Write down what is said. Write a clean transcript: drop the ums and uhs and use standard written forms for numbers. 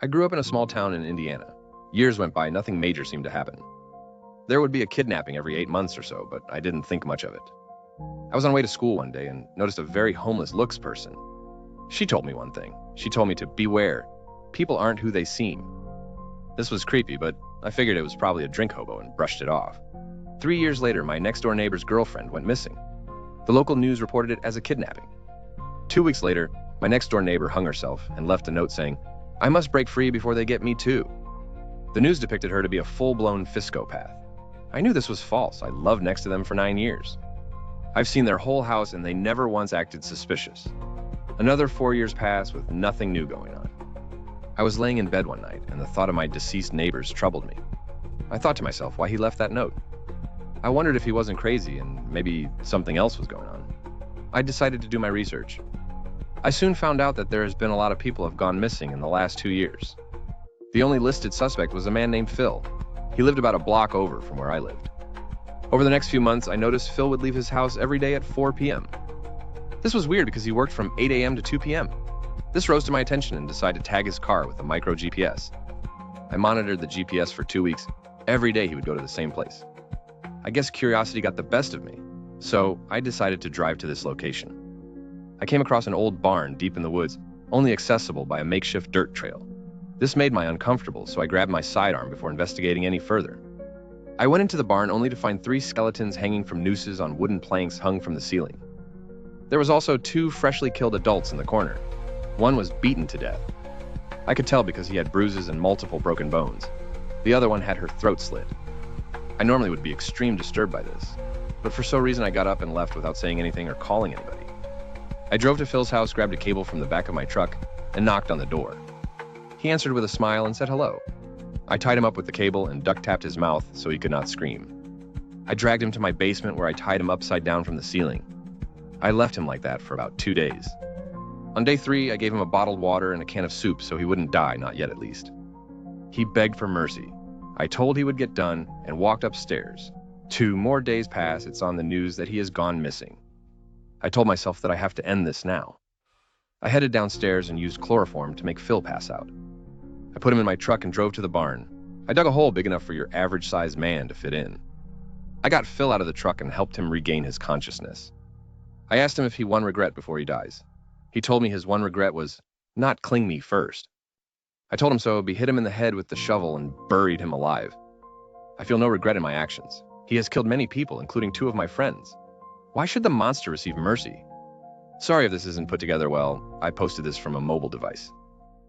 I grew up in a small town in Indiana. Years went by, nothing major seemed to happen. There would be a kidnapping every 8 months or so, but I didn't think much of it. I was on my way to school one day and noticed a very homeless looks person. She told me one thing. She told me to beware. People aren't who they seem. This was creepy, but I figured it was probably a drink hobo and brushed it off. 3 years later, my next-door neighbor's girlfriend went missing. The local news reported it as a kidnapping. 2 weeks later, my next-door neighbor hung herself and left a note saying, "I must break free before they get me too." The news depicted her to be a full-blown psychopath. I knew this was false. I lived next to them for 9 years. I've seen their whole house and they never once acted suspicious. Another 4 years passed with nothing new going on. I was laying in bed one night and the thought of my deceased neighbors troubled me. I thought to myself why he left that note. I wondered if he wasn't crazy and maybe something else was going on. I decided to do my research. I soon found out that there has been a lot of people have gone missing in the last 2 years. The only listed suspect was a man named Phil. He lived about a block over from where I lived. Over the next few months, I noticed Phil would leave his house every day at 4 p.m. This was weird because he worked from 8 a.m. to 2 p.m. This rose to my attention and decided to tag his car with a micro GPS. I monitored the GPS for 2 weeks. Every day he would go to the same place. I guess curiosity got the best of me, so I decided to drive to this location. I came across an old barn deep in the woods, only accessible by a makeshift dirt trail. This made me uncomfortable, so I grabbed my sidearm before investigating any further. I went into the barn only to find 3 skeletons hanging from nooses on wooden planks hung from the ceiling. There was also 2 freshly killed adults in the corner. One was beaten to death. I could tell because he had bruises and multiple broken bones. The other one had her throat slit. I normally would be extremely disturbed by this, but for some reason I got up and left without saying anything or calling anybody. I drove to Phil's house, grabbed a cable from the back of my truck, and knocked on the door. He answered with a smile and said hello. I tied him up with the cable and duct-tapped his mouth so he could not scream. I dragged him to my basement where I tied him upside down from the ceiling. I left him like that for about 2 days. On day 3, I gave him a bottled water and a can of soup so he wouldn't die, not yet at least. He begged for mercy. I told he would get done and walked upstairs. 2 more days pass, it's on the news that he has gone missing. I told myself that I have to end this now. I headed downstairs and used chloroform to make Phil pass out. I put him in my truck and drove to the barn. I dug a hole big enough for your average-sized man to fit in. I got Phil out of the truck and helped him regain his consciousness. I asked him if he one regret before he dies. He told me his one regret was not killing me first. I told him so, hit him in the head with the shovel and buried him alive. I feel no regret in my actions. He has killed many people, including 2 of my friends. Why should the monster receive mercy? Sorry if this isn't put together well. I posted this from a mobile device.